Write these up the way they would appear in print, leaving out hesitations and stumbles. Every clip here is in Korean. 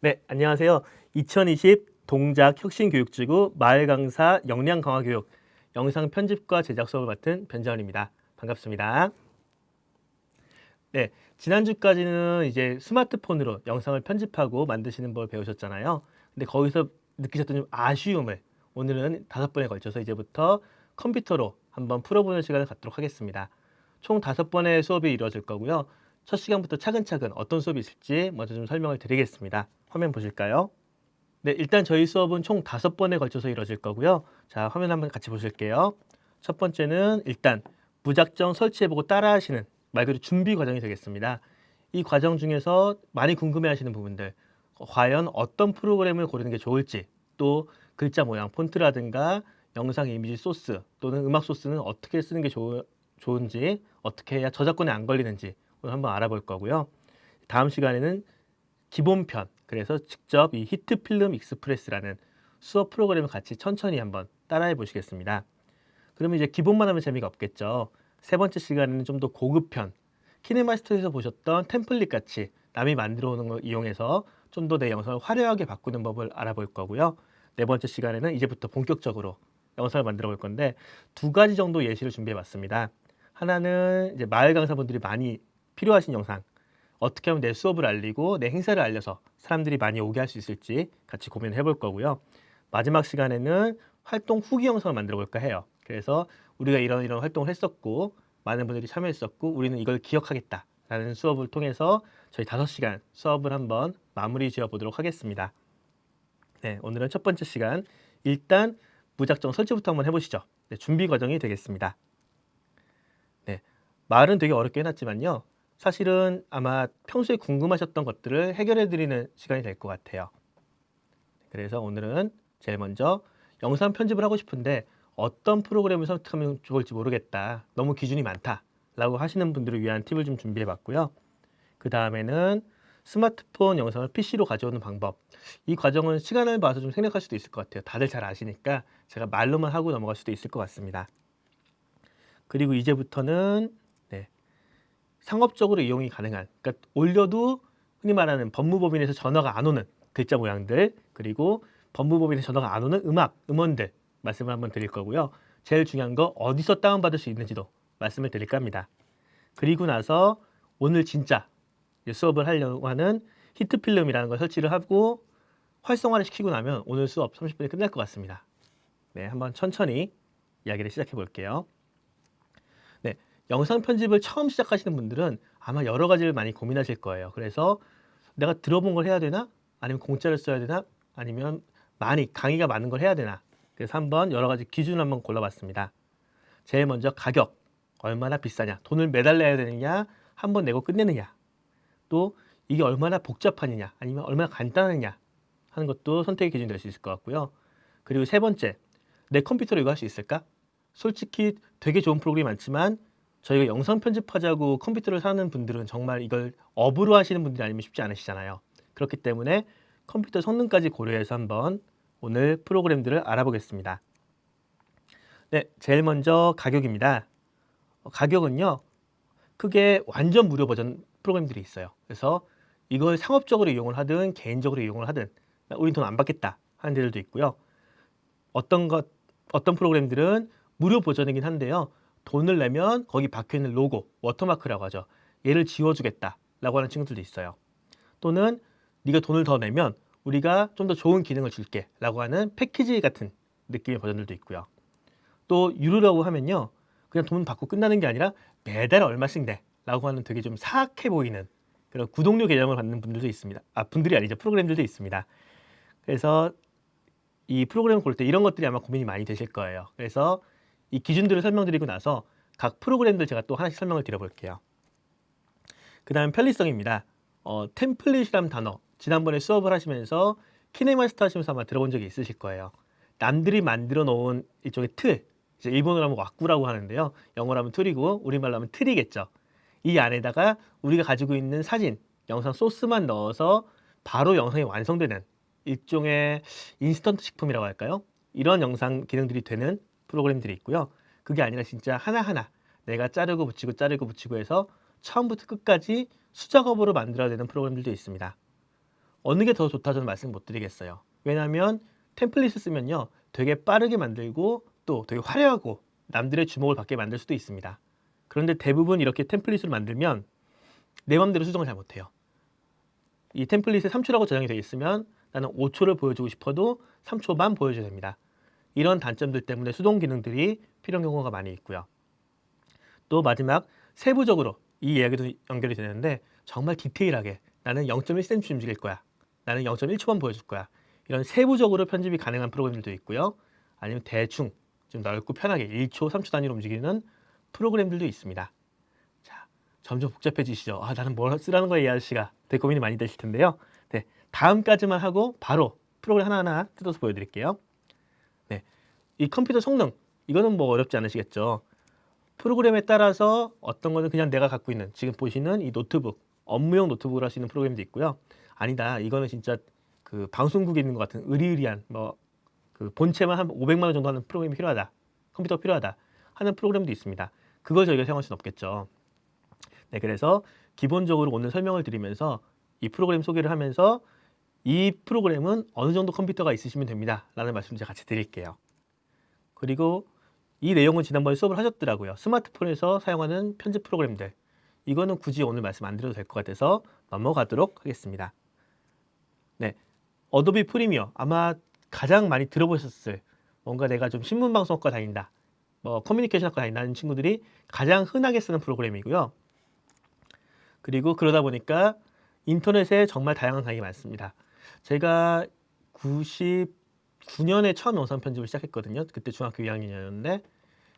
네, 안녕하세요. 2020 동작 혁신교육지구 마을 강사 역량 강화 교육 영상 편집과 제작 수업을 맡은 변재원입니다. 반갑습니다. 네, 지난주까지는 이제 스마트폰으로 영상을 편집하고 만드시는 걸 배우셨잖아요. 근데 거기서 느끼셨던 좀 아쉬움을 오늘은 5번에 걸쳐서 이제부터 컴퓨터로 한번 풀어보는 시간을 갖도록 하겠습니다. 총 5번의 수업이 이루어질 거고요. 첫 시간부터 차근차근 어떤 수업이 있을지 먼저 좀 설명을 드리겠습니다. 화면 보실까요? 네, 일단 저희 수업은 총 5번에 걸쳐서 이루어질 거고요. 자, 화면 한번 같이 보실게요. 첫 번째는 일단 무작정 설치해보고 따라하시는 말 그대로 준비 과정이 되겠습니다. 이 과정 중에서 많이 궁금해하시는 부분들, 과연 어떤 프로그램을 고르는 게 좋을지, 또 글자 모양, 폰트라든가 영상 이미지 소스 또는 음악 소스는 어떻게 쓰는 게 좋은지, 어떻게 해야 저작권에 안 걸리는지 오늘 한번 알아볼 거고요. 다음 시간에는 기본편, 그래서 직접 이 히트필름 익스프레스라는 수업 프로그램을 같이 천천히 한번 따라해 보시겠습니다. 그러면 이제 기본만 하면 재미가 없겠죠. 세 번째 시간에는 좀 더 고급편, 키네마스터에서 보셨던 템플릿 같이 남이 만들어 오는 걸 이용해서 좀 더 내 영상을 화려하게 바꾸는 법을 알아볼 거고요. 네 번째 시간에는 이제부터 본격적으로 영상을 만들어 볼 건데 2가지 정도 예시를 준비해 봤습니다. 하나는 이제 마을 강사분들이 많이 필요하신 영상, 어떻게 하면 내 수업을 알리고 내 행사를 알려서 사람들이 많이 오게 할 수 있을지 같이 고민을 해볼 거고요. 마지막 시간에는 활동 후기 영상을 만들어 볼까 해요. 그래서 우리가 이런 활동을 했었고 많은 분들이 참여했었고 우리는 이걸 기억하겠다라는 수업을 통해서 저희 5시간 수업을 한번 마무리 지어 보도록 하겠습니다. 네, 오늘은 첫 번째 시간 일단 무작정 설치부터 한번 해보시죠. 네, 준비 과정이 되겠습니다. 네, 말은 되게 어렵게 해놨지만요. 사실은 아마 평소에 궁금하셨던 것들을 해결해 드리는 시간이 될 것 같아요. 그래서 오늘은 제일 먼저 영상 편집을 하고 싶은데 어떤 프로그램을 선택하면 좋을지 모르겠다. 너무 기준이 많다. 라고 하시는 분들을 위한 팁을 좀 준비해 봤고요. 그 다음에는 스마트폰 영상을 PC로 가져오는 방법. 이 과정은 시간을 봐서 좀 생략할 수도 있을 것 같아요. 다들 잘 아시니까 제가 말로만 하고 넘어갈 수도 있을 것 같습니다. 그리고 이제부터는 네, 상업적으로 이용이 가능한, 그러니까 올려도 흔히 말하는 법무법인에서 전화가 안 오는 글자 모양들, 그리고 법무법인에서 전화가 안 오는 음원들 말씀을 한번 드릴 거고요. 제일 중요한 거 어디서 다운받을 수 있는지도 말씀을 드릴까 합니다. 그리고 나서 오늘 진짜 수업을 하려고 하는 히트필름이라는 걸 설치를 하고 활성화를 시키고 나면 오늘 수업 30분이 끝날 것 같습니다. 네, 한번 천천히 이야기를 시작해 볼게요. 네, 영상 편집을 처음 시작하시는 분들은 아마 여러 가지를 많이 고민하실 거예요. 그래서 내가 들어본 걸 해야 되나? 아니면 공짜를 써야 되나? 아니면 많이 강의가 많은 걸 해야 되나? 그래서 한번 여러 가지 기준을 한번 골라봤습니다. 제일 먼저 가격, 얼마나 비싸냐? 돈을 매달 내야 되느냐? 한번 내고 끝내느냐? 또 이게 얼마나 복잡하느냐? 아니면 얼마나 간단하느냐? 하는 것도 선택의 기준이 될 수 있을 것 같고요. 그리고 세 번째, 내 컴퓨터로 이거 할 수 있을까? 솔직히 되게 좋은 프로그램이 많지만 저희가 영상 편집하자고 컴퓨터를 사는 분들은 정말 이걸 업으로 하시는 분들이 아니면 쉽지 않으시잖아요. 그렇기 때문에 컴퓨터 성능까지 고려해서 한번 오늘 프로그램들을 알아보겠습니다. 네, 제일 먼저 가격입니다. 가격은요, 크게 완전 무료 버전 프로그램들이 있어요. 그래서 이걸 상업적으로 이용을 하든 개인적으로 이용을 하든 우린 돈 안 받겠다 하는 데들도 있고요. 어떤 프로그램들은 무료 버전이긴 한데요. 돈을 내면 거기 박혀있는 로고, 워터마크라고 하죠. 얘를 지워주겠다라고 하는 친구들도 있어요. 또는 네가 돈을 더 내면 우리가 좀 더 좋은 기능을 줄게 라고 하는 패키지 같은 느낌의 버전들도 있고요. 또 유료라고 하면요. 그냥 돈 받고 끝나는 게 아니라 매달 얼마씩 내 라고 하는 되게 좀 사악해 보이는 그런 구독료 개념을 받는 분들도 있습니다. 분들이 아니죠. 프로그램들도 있습니다. 그래서 이 프로그램을 고를 때 이런 것들이 아마 고민이 많이 되실 거예요. 그래서 이 기준들을 설명드리고 나서 각 프로그램들 제가 또 하나씩 설명을 드려볼게요. 그 다음 편리성입니다. 템플릿이라는 단어 지난번에 수업을 하시면서 키네마스터 하시면서 아마 들어본 적이 있으실 거예요. 남들이 만들어 놓은 일종의 틀, 이제 일본어로 하면 왁구라고 하는데요. 영어로 하면 툴이고 우리말로 하면 틀이겠죠. 이 안에다가 우리가 가지고 있는 사진, 영상 소스만 넣어서 바로 영상이 완성되는 일종의 인스턴트 식품이라고 할까요? 이런 영상 기능들이 되는 프로그램들이 있고요. 그게 아니라 진짜 하나하나 내가 자르고 붙이고 해서 처음부터 끝까지 수작업으로 만들어야 되는 프로그램들도 있습니다. 어느 게 더 좋다 저는 말씀 못 드리겠어요. 왜냐하면 템플릿을 쓰면요. 되게 빠르게 만들고 또 되게 화려하고 남들의 주목을 받게 만들 수도 있습니다. 그런데 대부분 이렇게 템플릿을 만들면 내 맘대로 수정을 잘 못해요. 이 템플릿에 3초라고 저장이 되어 있으면 나는 5초를 보여주고 싶어도 3초만 보여줘야 됩니다. 이런 단점들 때문에 수동 기능들이 필요한 경우가 많이 있고요. 또 마지막 세부적으로 이 이야기도 연결이 되는데 정말 디테일하게 나는 0.1cm 움직일 거야. 나는 0.1초만 보여줄 거야. 이런 세부적으로 편집이 가능한 프로그램들도 있고요. 아니면 대충 좀 넓고 편하게 1초, 3초 단위로 움직이는 프로그램들도 있습니다. 자, 점점 복잡해지시죠? 아, 나는 뭘 쓰라는 거야, 이 아저씨가. 되게 고민이 많이 되실 텐데요. 네, 다음까지만 하고 바로 프로그램 하나하나 뜯어서 보여드릴게요. 네, 이 컴퓨터 성능, 이거는 뭐 어렵지 않으시겠죠? 프로그램에 따라서 어떤 거는 그냥 내가 갖고 있는 지금 보시는 이 노트북, 업무용 노트북으로 할 수 있는 프로그램도 있고요. 아니다, 이거는 진짜 그 방송국에 있는 것 같은 으리으리한 뭐 그 본체만 한 500만 원 정도 하는 프로그램이 필요하다, 컴퓨터가 필요하다 하는 프로그램도 있습니다. 그걸 저희가 사용할 수는 없겠죠. 네, 그래서 기본적으로 오늘 설명을 드리면서 이 프로그램 소개를 하면서 이 프로그램은 어느 정도 컴퓨터가 있으시면 됩니다 라는 말씀 제가 같이 드릴게요. 그리고 이 내용은 지난번에 수업을 하셨더라고요. 스마트폰에서 사용하는 편집 프로그램들. 이거는 굳이 오늘 말씀 안 드려도 될 것 같아서 넘어가도록 하겠습니다. 네, 어도비 프리미어 아마 가장 많이 들어보셨을, 뭔가 내가 좀 신문방송학과 다닌다, 뭐 커뮤니케이션학과 다닌다는 친구들이 가장 흔하게 쓰는 프로그램이고요. 그리고 그러다 보니까 인터넷에 정말 다양한 강의가 많습니다. 제가 99년에 처음 영상 편집을 시작했거든요. 그때 중학교 2학년이었는데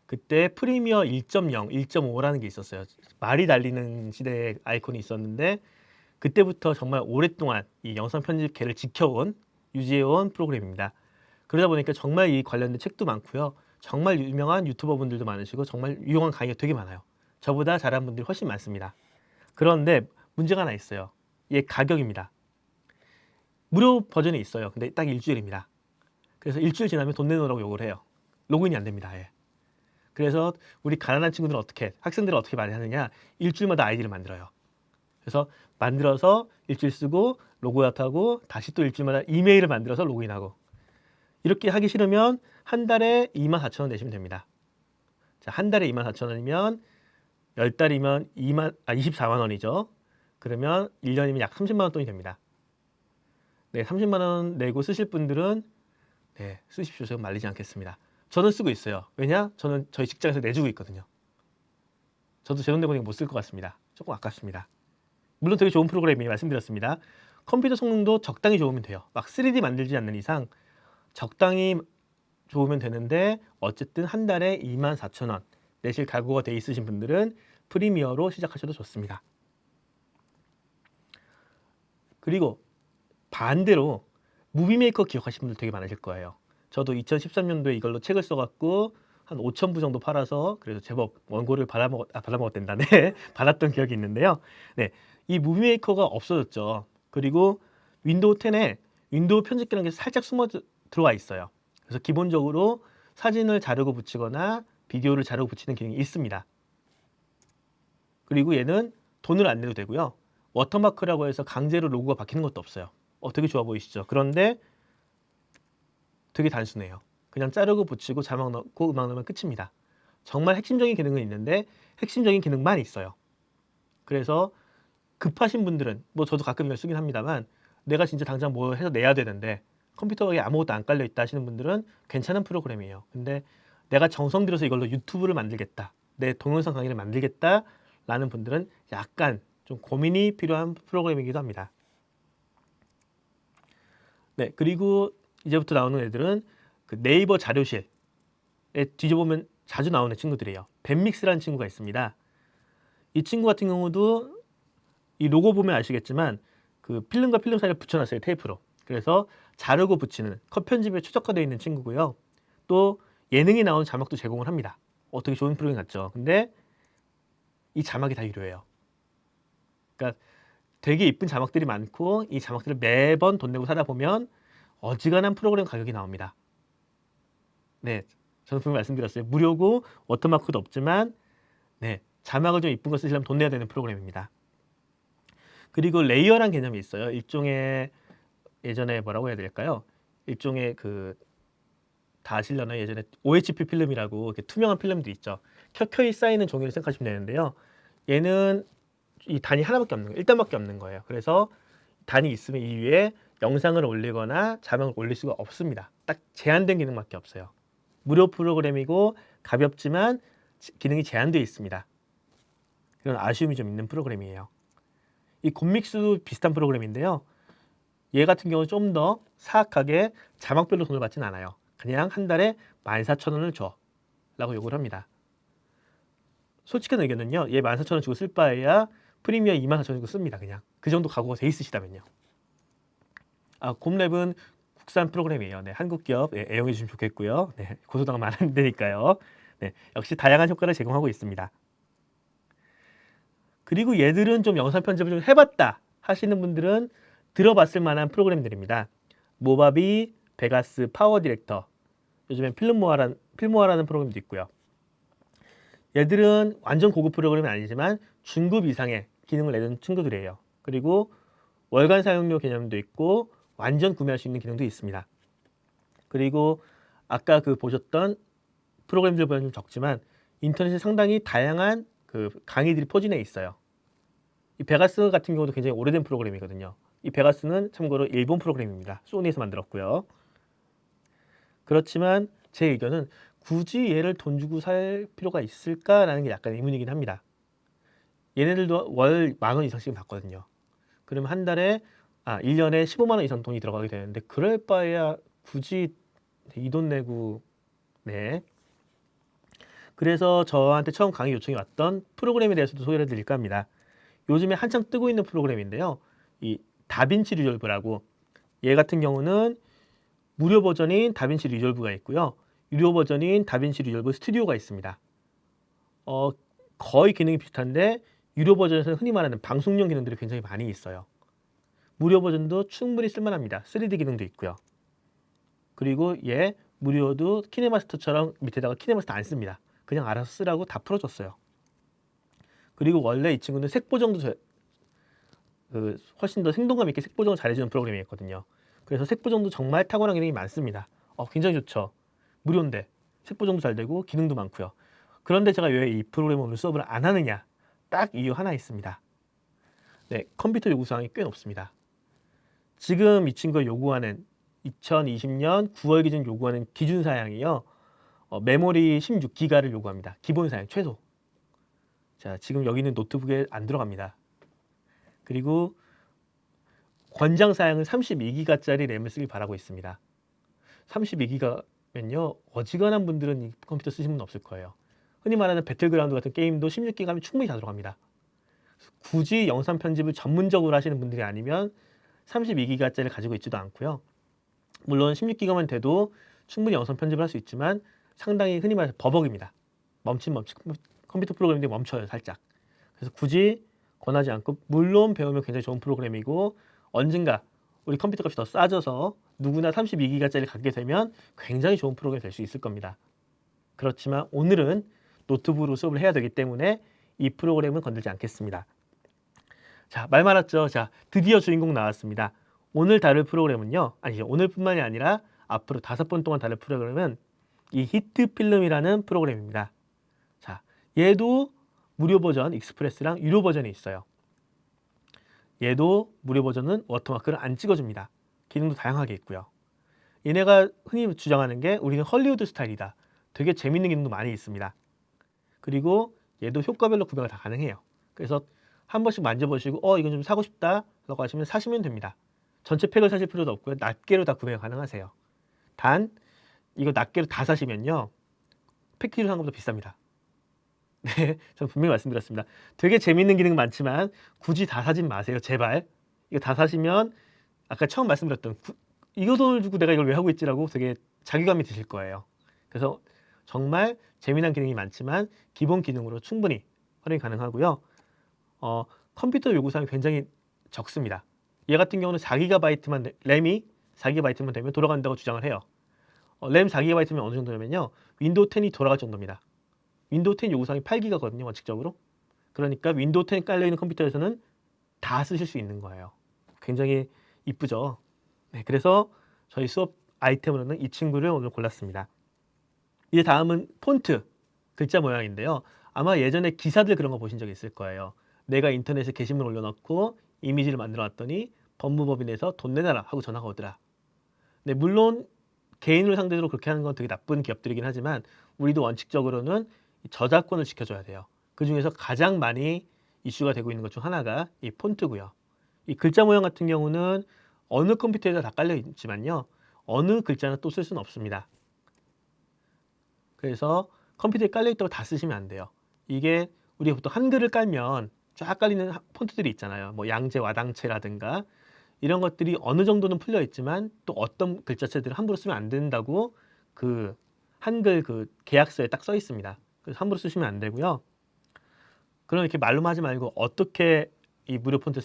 그때 프리미어 1.0, 1.5라는 게 있었어요. 말이 달리는 시대의 아이콘이 있었는데 그때부터 정말 오랫동안 이 영상 편집계를 지켜온, 유지해온 프로그램입니다. 그러다 보니까 정말 이 관련된 책도 많고요. 정말 유명한 유튜버 분들도 많으시고 정말 유용한 강의가 되게 많아요. 저보다 잘하는 분들이 훨씬 많습니다. 그런데 문제가 하나 있어요. 이게 가격입니다. 무료 버전이 있어요. 근데 딱 일주일입니다. 그래서 일주일 지나면 돈 내놓으라고 요구를 해요. 로그인이 안 됩니다. 아예. 그래서 우리 가난한 친구들은 어떻게, 학생들은 어떻게 많이 하느냐, 일주일마다 아이디를 만들어요. 그래서 만들어서 일주일 쓰고 로그아웃하고 다시 또 일주일마다 이메일을 만들어서 로그인하고, 이렇게 하기 싫으면 한 달에 24,000원 내시면 됩니다. 자, 한 달에 24,000원이면 10달이면 24만 원이죠. 그러면 1년이면 약 30만 원 돈이 됩니다. 네, 30만 원 내고 쓰실 분들은 네, 쓰십시오. 제가 말리지 않겠습니다. 저는 쓰고 있어요. 왜냐? 저는 저희 직장에서 내주고 있거든요. 저도 제 돈 내고 못 쓸 것 같습니다. 조금 아깝습니다. 물론 되게 좋은 프로그램이 말씀드렸습니다. 컴퓨터 성능도 적당히 좋으면 돼요. 막 3D 만들지 않는 이상 적당히 좋으면 되는데 어쨌든 한 달에 24,000원 내실 각오가 돼 있으신 분들은 프리미어로 시작하셔도 좋습니다. 그리고 반대로 무비메이커 기억하시는 분들 되게 많으실 거예요. 저도 2013년도에 이걸로 책을 써갖고 한 5,000부 정도 팔아서 그래서 제법 원고를 받아먹었댄다. 네, 받았던 기억이 있는데요. 네, 이 무비메이커가 없어졌죠. 그리고 윈도우 10에 윈도우 편집기라는 게 살짝 숨어 들어와 있어요. 그래서 기본적으로 사진을 자르고 붙이거나 비디오를 자르고 붙이는 기능이 있습니다. 그리고 얘는 돈을 안 내도 되고요. 워터마크라고 해서 강제로 로고가 박히는 것도 없어요. 되게 좋아 보이시죠? 그런데 되게 단순해요. 그냥 자르고 붙이고 자막 넣고 음악 넣으면 끝입니다. 정말 핵심적인 기능은 있는데 핵심적인 기능만 있어요. 그래서 급하신 분들은, 뭐 저도 가끔 이걸 쓰긴 합니다만, 내가 진짜 당장 뭐 해서 내야 되는데 컴퓨터에 아무것도 안 깔려 있다 하시는 분들은 괜찮은 프로그램이에요. 근데 내가 정성 들여서 이걸로 유튜브를 만들겠다, 내 동영상 강의를 만들겠다 라는 분들은 약간 좀 고민이 필요한 프로그램이기도 합니다. 네, 그리고 이제부터 나오는 애들은 그 네이버 자료실에 뒤져보면 자주 나오는 친구들이에요. 밴믹스라는 친구가 있습니다. 이 친구 같은 경우도 이 로고 보면 아시겠지만 그 필름과 필름 사이를 붙여놨어요. 테이프로. 그래서 자르고 붙이는 컷 편집에 최적화되어 있는 친구고요. 또 예능에 나오는 자막도 제공을 합니다. 되게 좋은 프로그램 같죠. 근데 이 자막이 다 유료예요. 그러니까 되게 이쁜 자막들이 많고 이 자막들을 매번 돈 내고 사다 보면 어지간한 프로그램 가격이 나옵니다. 네, 저는 분명히 말씀드렸어요. 무료고 워터마크도 없지만 네, 자막을 좀 이쁜 거 쓰시려면 돈 내야 되는 프로그램입니다. 그리고 레이어란 개념이 있어요. 일종의 예전에 뭐라고 해야 될까요? 일종의 다 아시려나요? 예전에 OHP 필름이라고 이렇게 투명한 필름도 있죠. 켜켜이 쌓이는 종이를 생각하시면 되는데요. 얘는 이 단이 하나밖에 없는 거예요. 1단밖에 없는 거예요. 그래서 단이 있으면 이 위에 영상을 올리거나 자막을 올릴 수가 없습니다. 딱 제한된 기능밖에 없어요. 무료 프로그램이고 가볍지만 기능이 제한되어 있습니다. 그런 아쉬움이 좀 있는 프로그램이에요. 이 곰믹스도 비슷한 프로그램인데요. 얘 같은 경우는 좀 더 사악하게 자막별로 돈을 받진 않아요. 그냥 한 달에 14,000원을 줘 라고 요구를 합니다. 솔직한 의견은요, 얘 14,000원 주고 쓸 바에야 프리미어 24,000원 주고 씁니다. 그냥 그 정도 각오가 돼 있으시다면요. 곰랩은 국산 프로그램이에요. 네, 한국 기업 애용해 주시면 좋겠고요. 네, 고소당하면 안 되니까요. 네, 역시 다양한 효과를 제공하고 있습니다. 그리고 얘들은 좀 영상 편집을 좀 해봤다 하시는 분들은 들어봤을 만한 프로그램들입니다. 모바비, 베가스, 파워 디렉터, 요즘엔 필모아라는 프로그램도 있고요. 얘들은 완전 고급 프로그램은 아니지만 중급 이상의 기능을 내는 친구들이에요. 그리고 월간 사용료 개념도 있고 완전 구매할 수 있는 기능도 있습니다. 그리고 아까 보셨던 프로그램들보다는 좀 적지만 인터넷에 상당히 다양한 강의들이 포진해 있어요. 이 베가스 같은 경우도 굉장히 오래된 프로그램이거든요. 이 베가스는 참고로 일본 프로그램입니다. 소니에서 만들었고요. 그렇지만 제 의견은 굳이 얘를 돈 주고 살 필요가 있을까라는 게 약간 의문이긴 합니다. 얘네들도 월 10,000원 이상씩 받거든요. 그러면 한 달에 1년에 15만 원 이상 돈이 들어가게 되는데 그럴 바에야 굳이 이 돈 내고 네. 그래서 저한테 처음 강의 요청이 왔던 프로그램에 대해서도 소개를 해드릴까 합니다. 요즘에 한창 뜨고 있는 프로그램인데요. 이 다빈치 리졸브라고 얘 같은 경우는 무료 버전인 다빈치 리졸브가 있고요. 유료 버전인 다빈치 리졸브 스튜디오가 있습니다. 거의 기능이 비슷한데 유료 버전에서는 흔히 말하는 방송용 기능들이 굉장히 많이 있어요. 무료 버전도 충분히 쓸만합니다. 3D 기능도 있고요. 그리고 얘 무료도 키네마스터처럼 밑에다가 키네마스터 안 씁니다. 그냥 알아서 쓰라고 다 풀어줬어요. 그리고 원래 이 친구는 색 보정도 훨씬 더 생동감 있게 색 보정을 잘해주는 프로그램이었거든요. 그래서 색 보정도 정말 탁월한 기능이 많습니다. 굉장히 좋죠. 무료인데 색 보정도 잘 되고 기능도 많고요. 그런데 제가 왜 이 프로그램을 오늘 수업을 안 하느냐? 딱 이유 하나 있습니다. 네, 컴퓨터 요구사항이 꽤 높습니다. 지금 이 친구가 요구하는 2020년 9월 기준 요구하는 기준 사양이요. 메모리 16기가를 요구합니다. 기본 사양 최소. 자, 지금 여기 있는 노트북에 안 들어갑니다. 그리고 권장 사양은 32기가짜리 램을 쓰길 바라고 있습니다. 32기가면요. 어지간한 분들은 이 컴퓨터 쓰시는 분 없을 거예요. 흔히 말하는 배틀그라운드 같은 게임도 16기가면 충분히 다 들어갑니다. 굳이 영상 편집을 전문적으로 하시는 분들이 아니면 32기가짜리를 가지고 있지도 않고요. 물론 16기가만 돼도 충분히 영상 편집을 할 수 있지만 상당히 흔히 말해서 버벅입니다. 멈칫 컴퓨터 프로그램들이 멈춰요 살짝. 그래서 굳이 권하지 않고 물론 배우면 굉장히 좋은 프로그램이고 언젠가 우리 컴퓨터 값이 더 싸져서 누구나 32기가짜리 갖게 되면 굉장히 좋은 프로그램이 될 수 있을 겁니다. 그렇지만 오늘은 노트북으로 수업을 해야 되기 때문에 이 프로그램은 건들지 않겠습니다. 자, 말 많았죠? 자, 드디어 주인공 나왔습니다. 오늘 다룰 프로그램은요. 오늘뿐만이 아니라 앞으로 5번 동안 다룰 프로그램은 이 히트 필름이라는 프로그램입니다. 자, 얘도 무료 버전 익스프레스랑 유료 버전이 있어요. 얘도 무료 버전은 워터마크를 안 찍어줍니다. 기능도 다양하게 있고요. 얘네가 흔히 주장하는 게 우리는 헐리우드 스타일이다. 되게 재밌는 기능도 많이 있습니다. 그리고 얘도 효과별로 구매가 다 가능해요. 그래서 한 번씩 만져보시고 이건 좀 사고 싶다 라고 하시면 사시면 됩니다. 전체 팩을 사실 필요도 없고요. 낱개로 다 구매가 가능하세요. 단 이거 낱개로 다 사시면요. 패키지로 산 것보다 비쌉니다. 네, 저는 분명히 말씀드렸습니다. 되게 재밌는 기능 많지만 굳이 다 사진 마세요. 제발. 이거 다 사시면 아까 처음 말씀드렸던 이거 돈을 주고 내가 이걸 왜 하고 있지라고 되게 자괴감이 드실 거예요. 그래서 정말 재미난 기능이 많지만 기본 기능으로 충분히 활용이 가능하고요. 컴퓨터 요구사항이 굉장히 적습니다. 얘 같은 경우는 4GB만 램이 4GB만 되면 돌아간다고 주장을 해요. 램 4GB면 어느 정도냐면요. 윈도우 10이 돌아갈 정도입니다. 윈도우 10 요구사항이 8기가거든요. 원칙적으로. 그러니까 윈도우 10 깔려있는 컴퓨터에서는 다 쓰실 수 있는 거예요. 굉장히 이쁘죠. 네, 그래서 저희 수업 아이템으로는 이 친구를 오늘 골랐습니다. 이제 다음은 폰트, 글자 모양인데요. 아마 예전에 기사들 그런 거 보신 적 있을 거예요. 내가 인터넷에 게시물 올려놓고 이미지를 만들어 놨더니 법무법인에서 돈 내놔라 하고 전화가 오더라. 네, 물론 개인을 상대로 그렇게 하는 건 되게 나쁜 기업들이긴 하지만 우리도 원칙적으로는 저작권을 지켜줘야 돼요. 그 중에서 가장 많이 이슈가 되고 있는 것 중 하나가 이 폰트고요. 이 글자 모양 같은 경우는 어느 컴퓨터에도 다 깔려 있지만요. 어느 글자는 또 쓸 수는 없습니다. 그래서 컴퓨터에 깔려 있다고 다 쓰시면 안 돼요. 이게 우리가 보통 한글을 깔면 쫙 깔리는 폰트들이 있잖아요. 뭐 양재 와당체라든가 이런 것들이 어느 정도는 풀려 있지만 또 어떤 글자체들은 함부로 쓰면 안 된다고 그 한글 그 계약서에 딱 써 있습니다. 그래서 함부로 쓰시면 안 되고요. 그럼 이렇게 말로만 하지 말고 어떻게 이 무료 폰트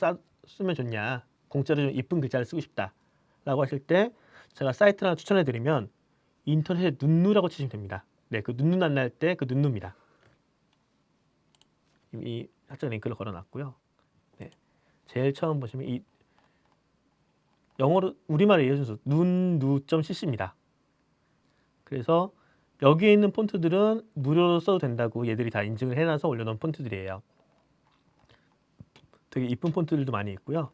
쓰면 좋냐, 공짜로 좀 이쁜 글자를 쓰고 싶다라고 하실 때 제가 사이트 하나 추천해 드리면 인터넷에 눈누라고 치시면 됩니다. 네, 그 눈누 만날 때 그 눈누입니다. 이 학자 링크를 걸어놨고요. 네, 제일 처음 보시면 이 영어로 우리말의 예순수 눈누.cc입니다. 그래서 여기에 있는 폰트들은 무료로 써도 된다고 얘들이 다 인증을 해놔서 올려놓은 폰트들이에요. 되게 이쁜 폰트들도 많이 있고요.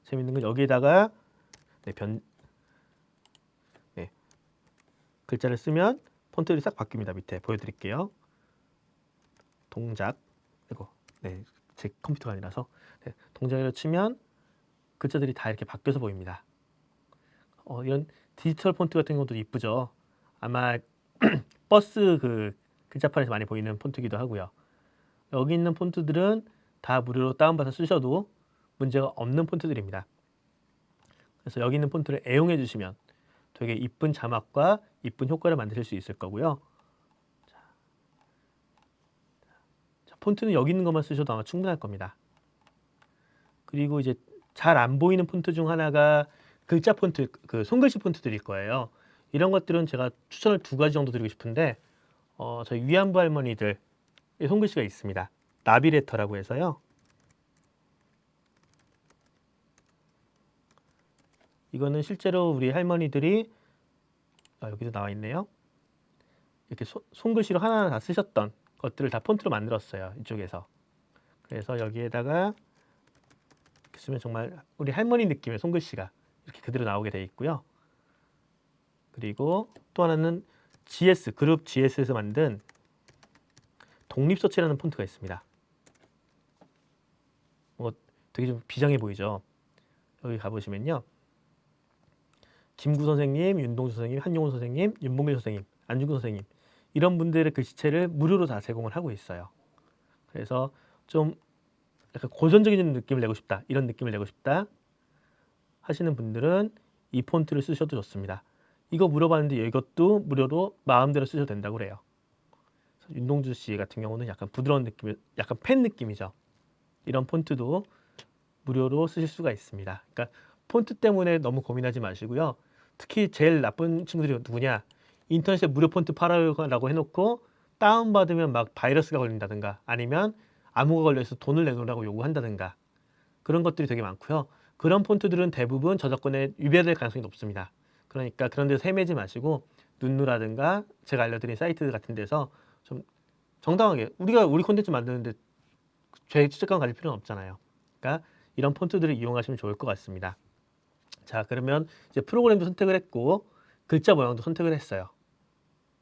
재밌는 건 여기에다가 네, 글자를 쓰면 폰트들이 싹 바뀝니다. 밑에 보여드릴게요. 동작, 이거 네, 제 컴퓨터가 아니라서 네, 동작으로 치면 글자들이 다 이렇게 바뀌어서 보입니다. 이런 디지털 폰트 같은 것도 이쁘죠. 아마 버스 그 글자판에서 많이 보이는 폰트기도 하고요. 여기 있는 폰트들은 다 무료로 다운받아 쓰셔도 문제가 없는 폰트들입니다. 그래서 여기 있는 폰트를 애용해 주시면 되게 이쁜 자막과 이쁜 효과를 만드실 수 있을 거고요. 자, 폰트는 여기 있는 것만 쓰셔도 아마 충분할 겁니다. 그리고 이제 잘 안 보이는 폰트 중 하나가 글자 폰트, 그 손글씨 폰트들일 거예요. 이런 것들은 제가 추천을 2가지 정도 드리고 싶은데 저희 위안부 할머니들 손글씨가 있습니다. 나비레터라고 해서요. 이거는 실제로 우리 할머니들이 여기도 나와 있네요. 이렇게 손글씨로 하나하나 다 쓰셨던 것들을 다 폰트로 만들었어요. 이쪽에서. 그래서 여기에다가 이렇게 쓰면 정말 우리 할머니 느낌의 손글씨가 이렇게 그대로 나오게 돼 있고요. 그리고 또 하나는 GS, 그룹 GS에서 만든 독립서체라는 폰트가 있습니다. 되게 좀 비장해 보이죠? 여기 가보시면요. 김구 선생님, 윤동주 선생님, 한용운 선생님, 윤봉길 선생님, 안중근 선생님 이런 분들의 글씨체를 무료로 다 제공을 하고 있어요. 그래서 좀 약간 고전적인 느낌을 내고 싶다, 이런 느낌을 내고 싶다 하시는 분들은 이 폰트를 쓰셔도 좋습니다. 이거 물어봤는데 이것도 무료로 마음대로 쓰셔도 된다고 그래요. 윤동주 씨 같은 경우는 약간 부드러운 느낌, 약간 펜 느낌이죠. 이런 폰트도 무료로 쓰실 수가 있습니다. 그러니까 폰트 때문에 너무 고민하지 마시고요. 특히 제일 나쁜 친구들이 누구냐? 인터넷에 무료 폰트 팔아요라고 해놓고 다운받으면 막 바이러스가 걸린다든가 아니면 암호가 걸려서 돈을 내놓으라고 요구한다든가 그런 것들이 되게 많고요. 그런 폰트들은 대부분 저작권에 위배될 가능성이 높습니다. 그러니까 그런 데서 헤매지 마시고 눈누라든가 제가 알려드린 사이트 같은 데서 좀 정당하게 우리가 우리 콘텐츠 만드는데 죄책감 가질 필요는 없잖아요. 그러니까 이런 폰트들을 이용하시면 좋을 것 같습니다. 자, 그러면 이제 프로그램도 선택을 했고 글자 모양도 선택을 했어요.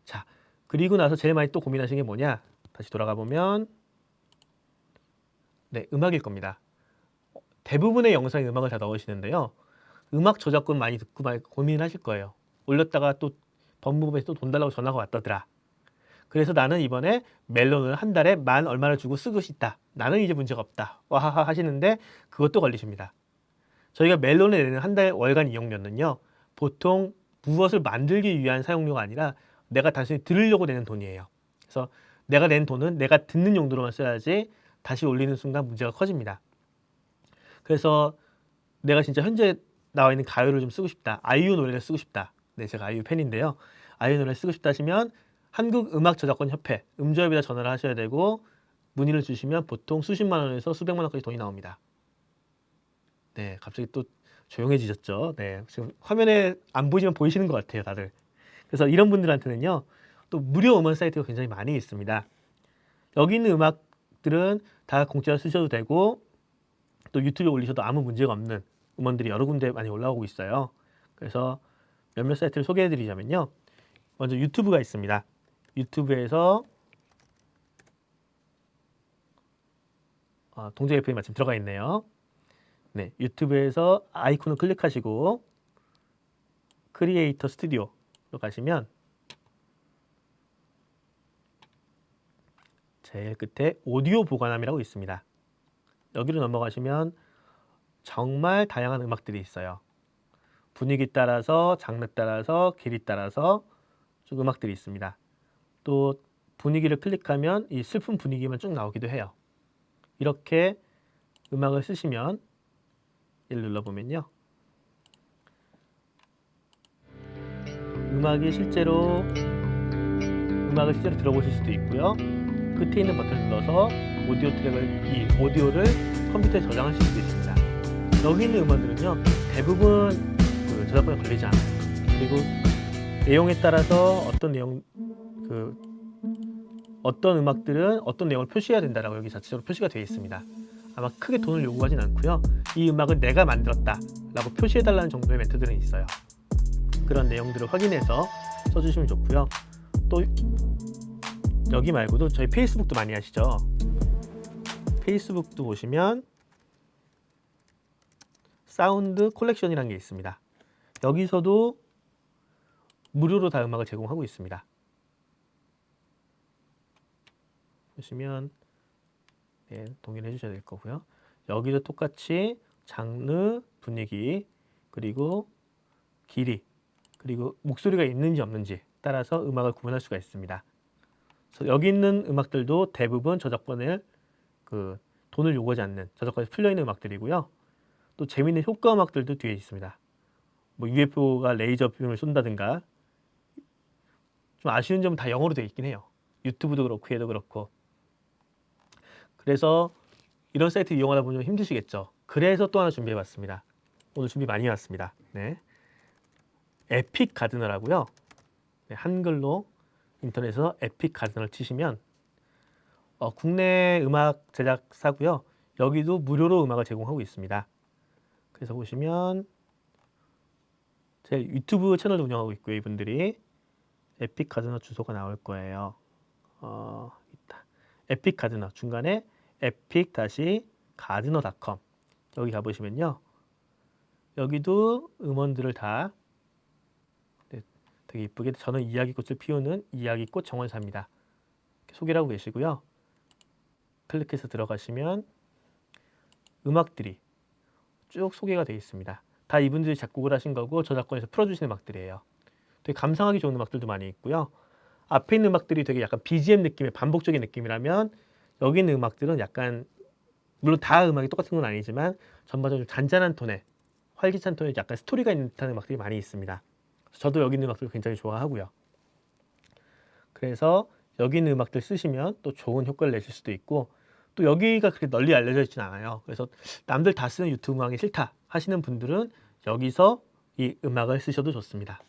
자, 그리고 나서 제일 많이 또 고민하시는 게 뭐냐? 다시 돌아가 보면 네, 음악일 겁니다. 대부분의 영상에 음악을 다 넣으시는데요. 음악 저작권 많이 듣고 고민하실 거예요. 올렸다가 또 법무부에서 또 돈 달라고 전화가 왔다더라. 그래서 나는 이번에 멜론을 한 달에 만 얼마를 주고 쓰고 싶다. 나는 이제 문제가 없다. 와하하 하시는데 그것도 걸리십니다. 저희가 멜론에 내는 한 달 월간 이용료는요. 보통 무엇을 만들기 위한 사용료가 아니라 내가 단순히 들으려고 내는 돈이에요. 그래서 내가 낸 돈은 내가 듣는 용도로만 써야지 다시 올리는 순간 문제가 커집니다. 그래서 내가 진짜 현재 나와 있는 가요를 좀 쓰고 싶다. 아이유 노래를 쓰고 싶다. 네, 제가 아이유 팬인데요. 아이유 노래를 쓰고 싶다 하시면 한국음악저작권협회 음저협에다 전화를 하셔야 되고 문의를 주시면 보통 수십만 원에서 수백만 원까지 돈이 나옵니다. 네, 갑자기 또 조용해지셨죠? 네, 지금 화면에 안 보이지만 보이시는 것 같아요, 다들. 그래서 이런 분들한테는요, 또 무료 음원 사이트가 굉장히 많이 있습니다. 여기 있는 음악들은 다 공짜로 쓰셔도 되고, 또 유튜브에 올리셔도 아무 문제가 없는 음원들이 여러 군데 많이 올라오고 있어요. 그래서 몇몇 사이트를 소개해드리자면요, 먼저 유튜브가 있습니다. 유튜브에서 동작 FM이 마침 들어가 있네요. 네, 유튜브에서 아이콘을 클릭하시고 크리에이터 스튜디오로 가시면 제일 끝에 오디오 보관함이라고 있습니다. 여기로 넘어가시면 정말 다양한 음악들이 있어요. 분위기 따라서, 장르 따라서, 길이 따라서 쭉 음악들이 있습니다. 또 분위기를 클릭하면 이 슬픈 분위기만 쭉 나오기도 해요. 이렇게 음악을 쓰시면 얘를 눌러보면요, 음악을 실제로 들어보실 수도 있고요. 끝에 있는 버튼을 눌러서 이 오디오를 컴퓨터에 저장하실 수도 있습니다. 여기 있는 음원들은요, 대부분 저작권에 걸리지 않아요. 그리고 내용에 따라서 어떤 음악들은 어떤 내용을 표시해야 된다라고 여기 자체적으로 표시가 되어 있습니다. 아마 크게 돈을 요구하진 않고요. 이 음악은 내가 만들었다라고 표시해달라는 정도의 멘트들은 있어요. 그런 내용들을 확인해서 써주시면 좋고요. 또 여기 말고도 저희 페이스북도 많이 하시죠. 페이스북도 보시면 사운드 콜렉션이라는 게 있습니다. 여기서도 무료로 다 음악을 제공하고 있습니다. 보시면 네, 동의를 해주셔야 될 거고요. 여기도 똑같이 장르, 분위기, 그리고 길이, 그리고 목소리가 있는지 없는지 따라서 음악을 구분할 수가 있습니다. 그래서 여기 있는 음악들도 대부분 저작권을 돈을 요구하지 않는 저작권에서 풀려있는 음악들이고요. 또 재미있는 효과 음악들도 뒤에 있습니다. 뭐 UFO가 레이저 빔을 쏜다든가. 좀 아쉬운 점은 다 영어로 되어 있긴 해요. 유튜브도 그렇고 얘도 그렇고. 그래서 이런 사이트 이용하다 보면 좀 힘드시겠죠. 그래서 또 하나 준비해봤습니다. 오늘 준비 많이 해왔습니다. 네. 에픽 가드너라고요. 네, 한글로 인터넷에서 에픽 가드너를 치시면 국내 음악 제작사고요. 여기도 무료로 음악을 제공하고 있습니다. 그래서 보시면 제 유튜브 채널도 운영하고 있고요. 이분들이 에픽 가드너 주소가 나올 거예요. 있다. 에픽 가드너 중간에 epic-gardener.com 여기 가보시면요. 여기도 음원들을 다 되게 이쁘게 저는 이야기꽃을 피우는 이야기꽃 정원사입니다. 소개를 하고 계시고요. 클릭해서 들어가시면 음악들이 쭉 소개가 되어 있습니다. 다 이분들이 작곡을 하신 거고 저작권에서 풀어주시는 음악들이에요. 되게 감상하기 좋은 음악들도 많이 있고요. 앞에 있는 음악들이 되게 약간 BGM 느낌의 반복적인 느낌이라면 여기 있는 음악들은 약간 물론 다 음악이 똑같은 건 아니지만 전반적으로 잔잔한 톤에 활기찬 톤에 약간 스토리가 있는 듯한 음악들이 많이 있습니다. 저도 여기 있는 음악들을 굉장히 좋아하고요. 그래서 여기 있는 음악들 쓰시면 또 좋은 효과를 내실 수도 있고 또 여기가 그렇게 널리 알려져 있진 않아요. 그래서 남들 다 쓰는 유튜브 음악이 싫다 하시는 분들은 여기서 이 음악을 쓰셔도 좋습니다.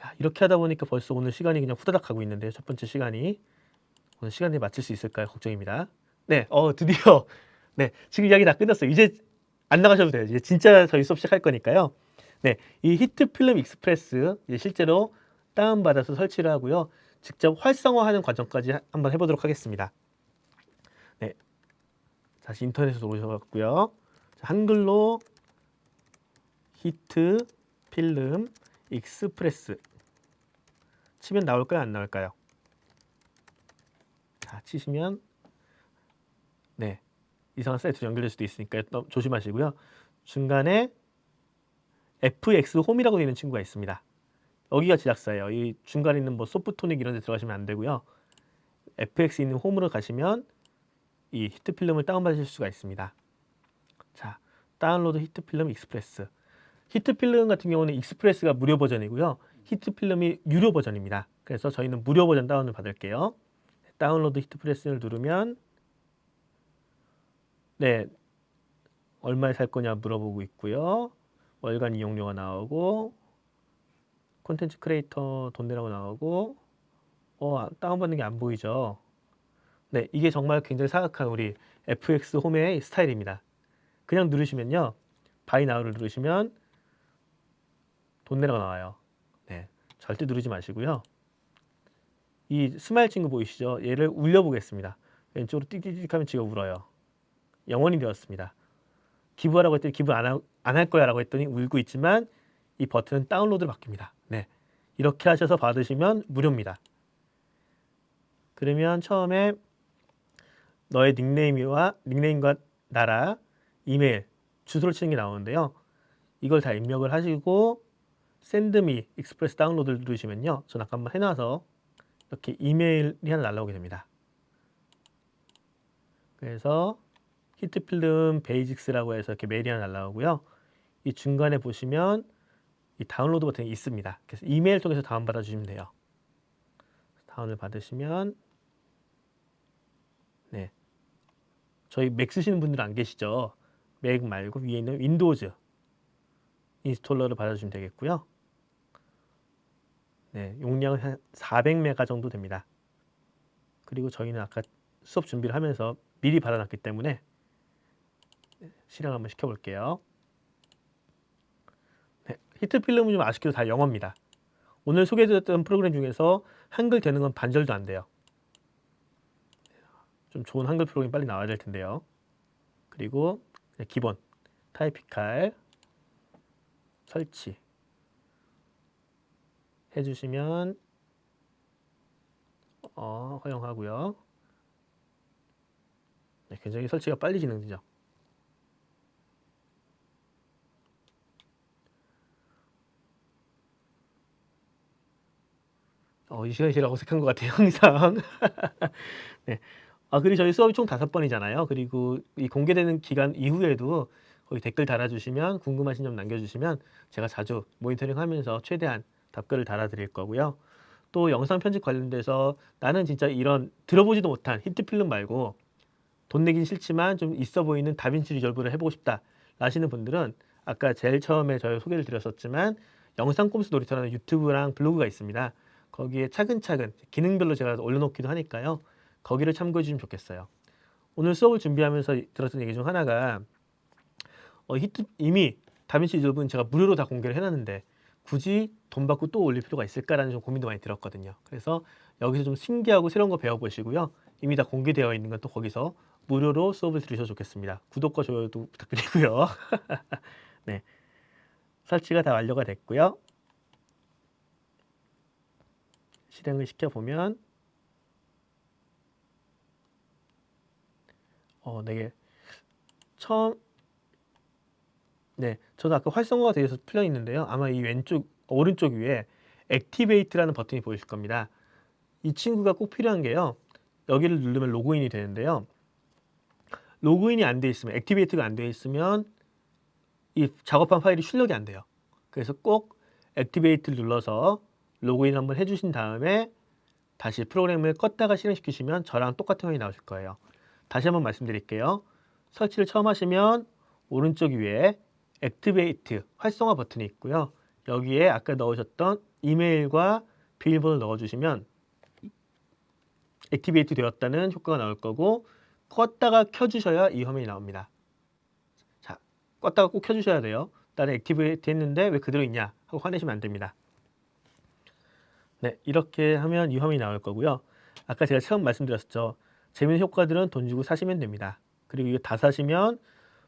야, 이렇게 하다 보니까 벌써 오늘 시간이 그냥 후다닥 가고 있는데요. 첫 번째 시간이 오늘 시간에 맞출 수 있을까요? 걱정입니다. 네, 드디어 네, 지금 이야기 다 끝났어요. 이제 안 나가셔도 돼요. 이제 진짜 저희 수업 시작할 거니까요. 네, 이 히트필름 익스프레스 실제로 다운받아서 설치를 하고요. 직접 활성화하는 과정까지 한번 해보도록 하겠습니다. 네, 다시 인터넷으로 오셔갖고요. 한글로 히트필름 익스프레스 치면 나올까요? 안 나올까요? 자, 치시면 네, 이상한 사이트로 연결될 수도 있으니까 조심하시고요. 중간에 FX 홈이라고 되어 있는 친구가 있습니다. 여기가 제작사예요. 이 중간에 있는 뭐 소프토닉 이런 데 들어가시면 안 되고요. FX 있는 홈으로 가시면 이 히트필름을 다운받으실 수가 있습니다. 자, 다운로드 히트필름 익스프레스. 히트필름 같은 경우는 익스프레스가 무료 버전이고요. 히트필름이 유료 버전입니다. 그래서 저희는 무료 버전 다운을 받을게요. 다운로드 히트프레스를 누르면 네, 얼마에 살 거냐 물어보고 있고요. 월간 이용료가 나오고 콘텐츠 크리에이터 돈 내라고 나오고 다운받는 게 안 보이죠. 네, 이게 정말 굉장히 사악한 우리 FX 홈의 스타일입니다. 그냥 누르시면요. 바이 나우를 누르시면 돈 내라고 나와요. 네, 절대 누르지 마시고요. 이 스마일 친구 보이시죠? 얘를 울려보겠습니다. 왼쪽으로 띡띡띡 하면 지가 울어요. 영원이 되었습니다. 기부하라고 했더니 기부 안 할 거야 라고 했더니 울고 있지만 이 버튼은 다운로드로 바뀝니다. 네, 이렇게 하셔서 받으시면 무료입니다. 그러면 처음에 너의 닉네임과 나라, 이메일, 주소를 치는 게 나오는데요. 이걸 다 입력을 하시고 샌드미 익스프레스 다운로드를 누르시면요. 전 아까 한번 해놔서 이렇게 이메일이 하나 날라오게 됩니다. 그래서 히트필름 베이직스라고 해서 이렇게 메일이 하나 날라오고요. 이 중간에 보시면 이 다운로드 버튼이 있습니다. 그래서 이메일 통해서 다운받아 주시면 돼요. 다운을 받으시면 네, 저희 맥 쓰시는 분들 안 계시죠? 맥 말고 위에 있는 윈도우즈 인스톨러를 받아주시면 되겠고요. 네, 용량은 한 400메가 정도 됩니다. 그리고 저희는 아까 수업 준비를 하면서 미리 받아놨기 때문에 실행 한번 시켜볼게요. 네, 히트필름은 좀 아쉽게도 다 영어입니다. 오늘 소개해드렸던 프로그램 중에서 한글 되는 건 반절도 안 돼요. 좀 좋은 한글 프로그램이 빨리 나와야 될 텐데요. 그리고 기본 타이피칼 설치 해주시면 허용하고요. 네, 굉장히 설치가 빨리 진행되죠. 이 시간이 제일 어색한 것 같아요, 항상. 네. 그리고 저희 수업이 총 5번이잖아요. 그리고 이 공개되는 기간 이후에도 거기 댓글 달아주시면 궁금하신 점 남겨주시면 제가 자주 모니터링 하면서 최대한 답글을 달아드릴 거고요. 또 영상 편집 관련돼서 나는 진짜 이런 들어보지도 못한 히트필름 말고 돈 내긴 싫지만 좀 있어 보이는 다빈치 리졸브를 해보고 싶다 라시는 분들은 아까 제일 처음에 저희 소개를 드렸었지만 영상 꼼수 놀이터라는 유튜브랑 블로그가 있습니다. 거기에 차근차근 기능별로 제가 올려놓기도 하니까요. 거기를 참고해 주시면 좋겠어요. 오늘 수업을 준비하면서 들었던 얘기 중 하나가 이미 다빈치 리졸브는 제가 무료로 다 공개를 해놨는데 굳이 돈 받고 또 올릴 필요가 있을까라는 좀 고민도 많이 들었거든요. 그래서 여기서 좀 신기하고 새로운 거 배워보시고요. 이미 다 공개되어 있는 건 또 거기서 무료로 수업을 들으셔도 좋겠습니다. 구독과 좋아요도 부탁드리고요. 네, 설치가 다 완료가 됐고요. 실행을 시켜보면 되게 처음 저도 아까 활성화가 되어서 풀려 있는데요. 아마 이 오른쪽 위에 액티베이트라는 버튼이 보이실 겁니다. 이 친구가 꼭 필요한 게요. 여기를 누르면 로그인이 되는데요. 로그인이 안 돼 있으면, 액티베이트가 안 돼 있으면 이 작업한 파일이 출력이 안 돼요. 그래서 꼭 액티베이트를 눌러서 로그인 한번 해주신 다음에 다시 프로그램을 껐다가 실행시키시면 저랑 똑같은 화면이 나오실 거예요. 다시 한번 말씀드릴게요. 설치를 처음 하시면 오른쪽 위에 액티베이트 활성화 버튼이 있고요. 여기에 아까 넣으셨던 이메일과 비밀번호를 넣어주시면 액티베이트 되었다는 효과가 나올 거고 껐다가 켜주셔야 이 화면이 나옵니다. 자, 껐다가 꼭 켜주셔야 돼요. 나는 액티베이트 했는데 왜 그대로 있냐 하고 화내시면 안 됩니다. 네, 이렇게 하면 이 화면이 나올 거고요. 아까 제가 처음 말씀드렸죠. 재미있는 효과들은 돈 주고 사시면 됩니다. 그리고 이거 다 사시면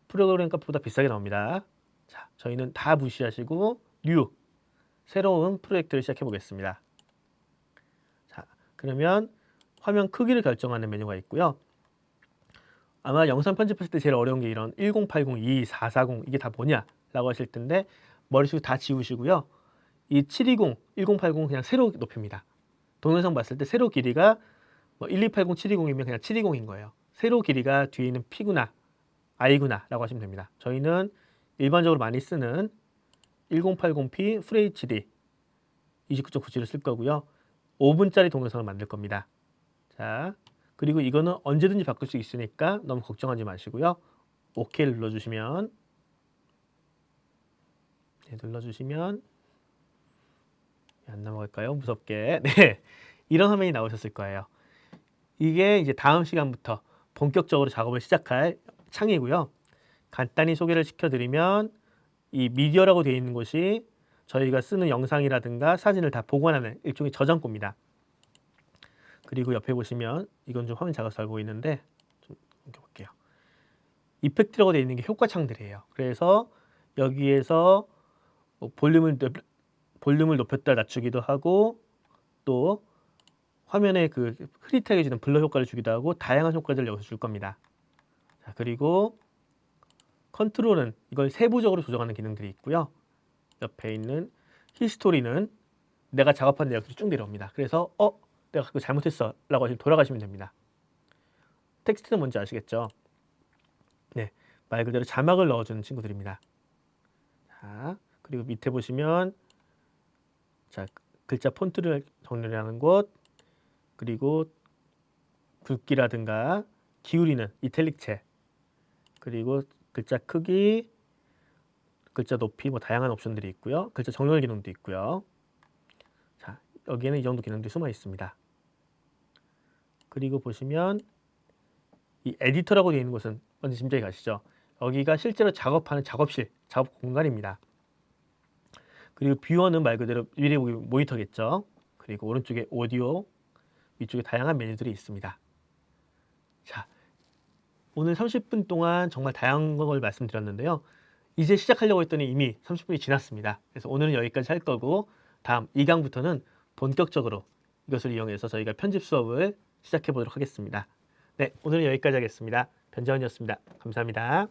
프로그램 값보다 비싸게 나옵니다. 자, 저희는 다 무시하시고 뉴 새로운 프로젝트를 시작해 보겠습니다. 자, 그러면 화면 크기를 결정하는 메뉴가 있고요. 아마 영상 편집했을 때 제일 어려운 게 이런 1080, 2440 이게 다 뭐냐 라고 하실 텐데 머릿속에 다 지우시고요. 이 720, 1080 그냥 세로 높입니다. 동영상 봤을 때 세로 길이가 1280, 720이면 그냥 720인 거예요. 세로 길이가 뒤에 있는 P구나, I구나 라고 하시면 됩니다. 저희는 일반적으로 많이 쓰는 1080p FHD 29.9G를 쓸 거고요. 5분짜리 동영상을 만들 겁니다. 자, 그리고 이거는 언제든지 바꿀 수 있으니까 너무 걱정하지 마시고요. OK를 눌러주시면 네, 눌러주시면 안 넘어갈까요? 무섭게. 네, 이런 화면이 나오셨을 거예요. 이게 이제 다음 시간부터 본격적으로 작업을 시작할 창이고요. 간단히 소개를 시켜드리면 이 미디어라고 되어 있는 곳이 저희가 쓰는 영상이라든가 사진을 다 보관하는 일종의 저장고입니다. 그리고 옆에 보시면 이건 좀 화면 작아서 잘 보이는데 좀 옮겨볼게요. 이펙트라고 되어 있는 게 효과 창들이에요. 그래서 여기에서 뭐 볼륨을 높였다 낮추기도 하고 또 화면에 그 흐릿하게 해주는 블러 효과를 주기도 하고 다양한 효과들을 여기서 줄 겁니다. 자, 그리고 컨트롤은 이걸 세부적으로 조정하는 기능들이 있고요. 옆에 있는 히스토리는 내가 작업한 내역들이 쭉 내려옵니다. 그래서 내가 그거 잘못했어 라고 하시면 돌아가시면 됩니다. 텍스트는 뭔지 아시겠죠? 네, 말 그대로 자막을 넣어주는 친구들입니다. 자, 그리고 밑에 보시면 자, 글자 폰트를 정렬하는 곳, 그리고 굵기라든가 기울이는 이탈릭체, 그리고 글자 크기, 글자 높이 뭐 다양한 옵션들이 있고요. 글자 정렬 기능도 있고요. 자, 여기에는 이 정도 기능들이 숨어 있습니다. 그리고 보시면 이 에디터라고 되어 있는 곳은 뭔지 짐작이 가시죠? 여기가 실제로 작업하는 작업실, 작업 공간입니다. 그리고 뷰어는 말 그대로 미래 보기 모니터겠죠. 그리고 오른쪽에 오디오, 위쪽에 다양한 메뉴들이 있습니다. 자, 오늘 30분 동안 정말 다양한 걸 말씀드렸는데요. 이제 시작하려고 했더니 이미 30분이 지났습니다. 그래서 오늘은 여기까지 할 거고 다음 2강부터는 본격적으로 이것을 이용해서 저희가 편집 수업을 시작해 보도록 하겠습니다. 네, 오늘은 여기까지 하겠습니다. 변재원이었습니다. 감사합니다.